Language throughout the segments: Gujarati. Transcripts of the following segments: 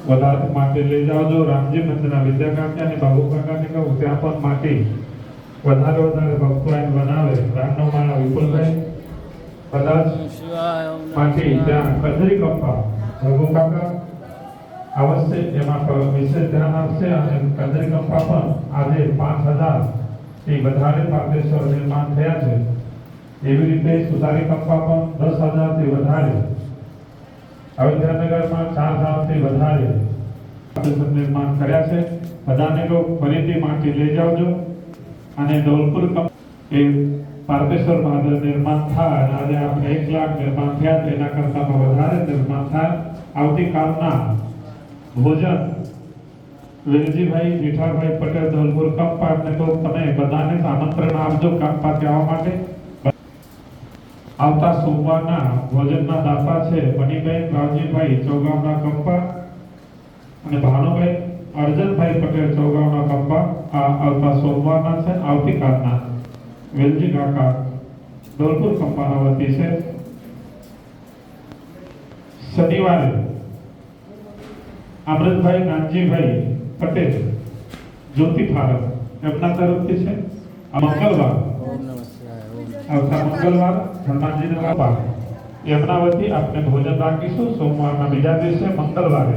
વધારે માટે લઈ જાવજો। રામજી મંદિરના વિદ્યા કાકા અને બાબુ કાકાને કહું ત્યાં પણ માટી વધારે ભક્તો આવીને બનાવે। રામનવમાના વિપુલભાઈ બધા માટી ત્યાં કજરી કંપા રઘુ કાકા અવશ્ય એમાં વિશેષ ધ્યાન આપશે। અને કજરી કંપા પણ આજે 5000 થી વધારે પાર્ટેશ્વર નિર્માણ થયા છે। એવી રીતે સુધારી કંપા પણ 10,000 થી વધારે, અયોધ્યાનગરમાં 4,000 થી વધારે નિર્માણ કર્યા છે। બધાને લોકો ફરીથી માટી લઈ જાવજો। અને ધોલપુર એ પાર્ટેશ્વર મહાદેવ નિર્માણ થાય આજે આપણે 1 લાખ નિર્માણ થયા તેના કરતા વધારે નિર્માણ થાય। આવતીકાલના ભોજન વેલજીભાઈ જેઠાભાઈ પટેલ ધોલપુર કંપાને તો તમે બધાને આમંત્રણ આપજો કંપાથી આવવા માટે। આવતા સોમવારના ભોજનના દાતા છે મણિબેન રાવજીભાઈ ચોગામના કંપા અને ભાનુભાઈ અર્જનભાઈ પટેલ ચોગામના કંપા આ આવતા સોમવારના છે। આવતીકાલના વેલજી કાકા ધોલપુર કંપાના વતી છે। શનિવારે અમૃતભાઈ નાનજીભાઈ પટેલ જ્યોતિ ફારમ એમના તરફથી છે। મંગળવાર આવતા મંગળવાર હનુમાનજીના બાપા એમના વતી આપણે ભોજન રાખીશું। સોમવારના બીજા દિવસે મંગળવારે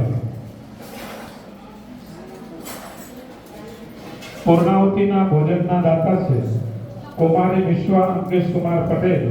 પૂર્ણાવતીના ભોજનના દાતા છે કુમારી વિશ્વા અંકેશ કુમાર પટેલ